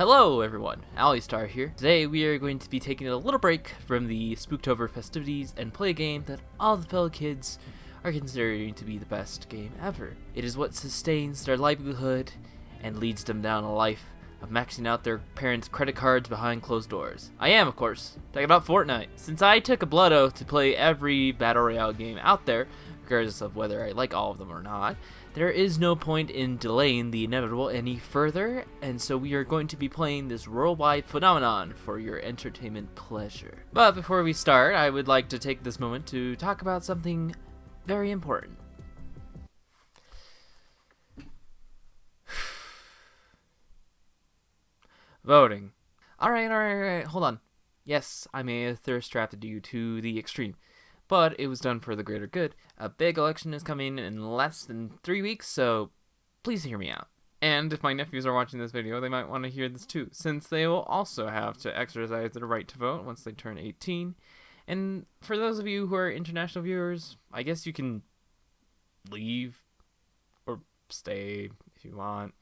Hello everyone, Alistar here. Today we are going to be taking a little break from the Spooktober festivities and play a game that all the fellow kids are considering to be the best game ever. It is what sustains their livelihood and leads them down a life of maxing out their parents' credit cards behind closed doors. I am, of course, talking about Fortnite. Since I took a blood oath to play every battle royale game out there, regardless of whether I like all of them or not, there is no point in delaying the inevitable any further, and so we are going to be playing this worldwide phenomenon for your entertainment pleasure. But before we start, I would like to take this moment to talk about something very important. Voting. Alright, hold on. Yes, I may have thirst trapped you to the extreme, but it was done for the greater good. A big election is coming in less than 3 weeks, so please hear me out. And if my nephews are watching this video, they might want to hear this too, since they will also have to exercise their right to vote once they turn 18. And for those of you who are international viewers, I guess you can leave or stay if you want.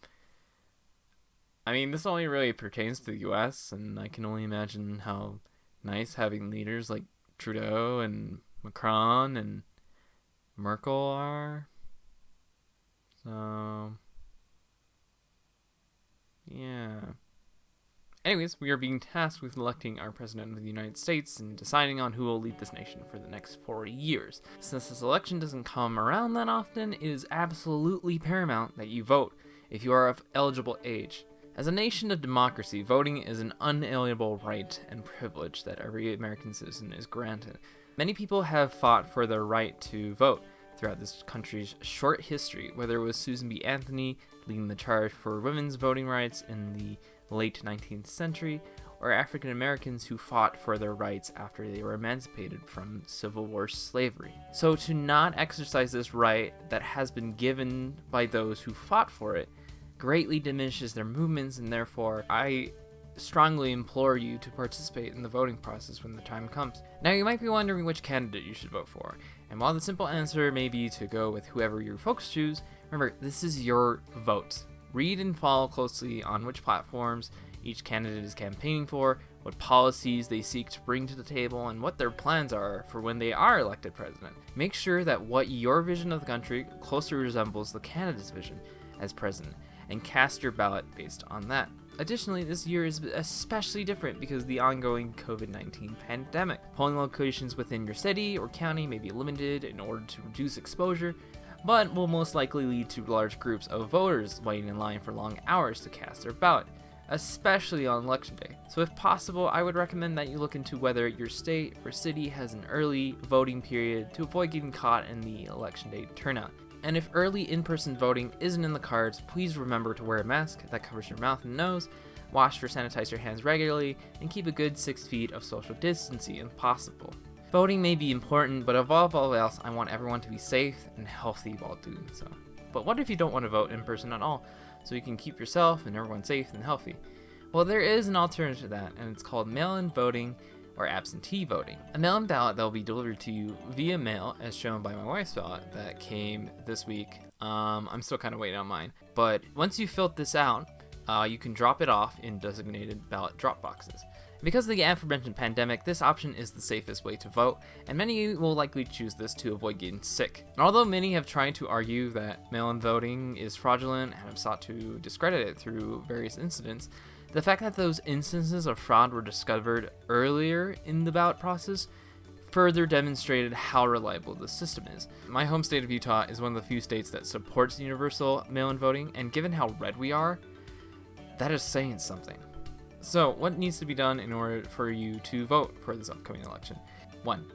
I mean, this only really pertains to the US, and I can only imagine how nice having leaders like Trudeau and Macron and Merkel are. So, yeah. Anyways, we are being tasked with electing our President of the United States and deciding on who will lead this nation for the next 40 years. Since this election doesn't come around that often, it is absolutely paramount that you vote if you are of eligible age. As a nation of democracy, voting is an unalienable right and privilege that every American citizen is granted. Many people have fought for their right to vote throughout this country's short history, whether it was Susan B. Anthony leading the charge for women's voting rights in the late 19th century, or African Americans who fought for their rights after they were emancipated from Civil War slavery. So to not exercise this right that has been given by those who fought for it greatly diminishes their movements, and therefore I strongly implore you to participate in the voting process when the time comes. Now you might be wondering which candidate you should vote for, and while the simple answer may be to go with whoever your folks choose, remember, this is your vote. Read and follow closely on which platforms each candidate is campaigning for, what policies they seek to bring to the table, and what their plans are for when they are elected president. Make sure that what your vision of the country closely resembles the candidate's vision as president, and cast your ballot based on that. Additionally, this year is especially different because of the ongoing COVID-19 pandemic. Polling locations within your city or county may be limited in order to reduce exposure, but will most likely lead to large groups of voters waiting in line for long hours to cast their ballot, especially on election day. So if possible, I would recommend that you look into whether your state or city has an early voting period to avoid getting caught in the election day turnout. And if early in-person voting isn't in the cards, please remember to wear a mask that covers your mouth and nose, wash or sanitize your hands regularly, and keep a good 6 feet of social distancing if possible. Voting may be important, but above all else, I want everyone to be safe and healthy while doing so. But what if you don't want to vote in person at all, so you can keep yourself and everyone safe and healthy? Well, there is an alternative to that, and it's called mail-in voting or absentee voting. A mail-in ballot that will be delivered to you via mail, as shown by my wife's ballot that came this week. I'm still kind of waiting on mine. But once you filled this out, you can drop it off in designated ballot drop boxes. Because of the aforementioned pandemic, this option is the safest way to vote, and many will likely choose this to avoid getting sick. And although many have tried to argue that mail-in voting is fraudulent and have sought to discredit it through various incidents, the fact that those instances of fraud were discovered earlier in the ballot process further demonstrated how reliable the system is. My home state of Utah is one of the few states that supports universal mail-in voting, and given how red we are, that is saying something. So, what needs to be done in order for you to vote for this upcoming election? 1.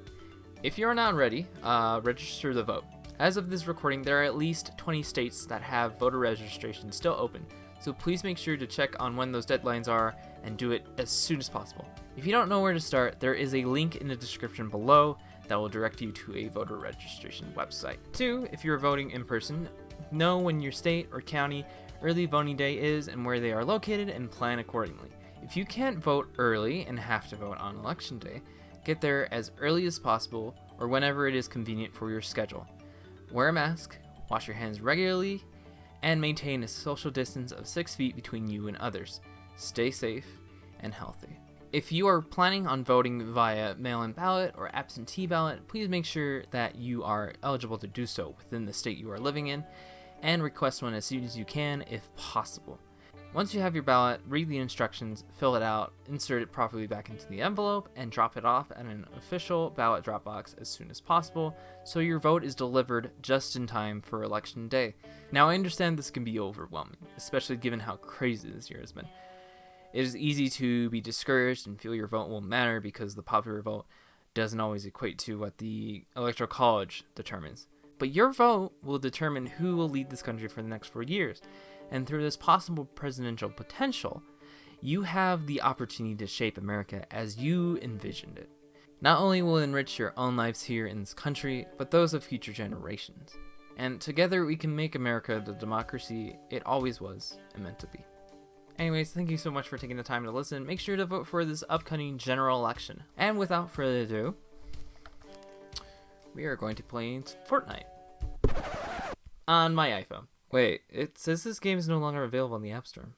If you're not ready, register the vote. As of this recording, there are at least 20 states that have voter registration still open, so please make sure to check on when those deadlines are and do it as soon as possible. If you don't know where to start, there is a link in the description below that will direct you to a voter registration website. 2. If you're voting in person, know when your state or county early voting day is and where they are located and plan accordingly. If you can't vote early and have to vote on election day, get there as early as possible or whenever it is convenient for your schedule. Wear a mask, wash your hands regularly, and maintain a social distance of 6 feet between you and others. stay safe, and healthy. If you are planning on voting via mail-in ballot or absentee ballot, please make sure that you are eligible to do so within the state you are living in, and request one as soon as you can if possible. Once you have your ballot, read the instructions, fill it out, insert it properly back into the envelope, and drop it off at an official ballot drop box as soon as possible, so your vote is delivered just in time for Election Day. Now, I understand this can be overwhelming, especially given how crazy this year has been. It is easy to be discouraged and feel your vote won't matter because the popular vote doesn't always equate to what the Electoral College determines. But your vote will determine who will lead this country for the next 4 years. And through this possible presidential potential, you have the opportunity to shape America as you envisioned it. Not only will it enrich your own lives here in this country, but those of future generations. And together we can make America the democracy it always was and meant to be. Anyways, thank you so much for taking the time to listen. Make sure to vote for this upcoming general election. And without further ado, we are going to play Fortnite on my iPhone. Wait, it says this game is no longer available in the App Store.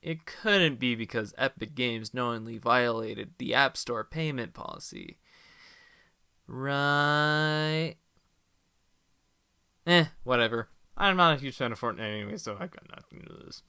It couldn't be because Epic Games knowingly violated the App Store payment policy. Right? Whatever. I'm not a huge fan of Fortnite anyway, so I've got nothing to do with this.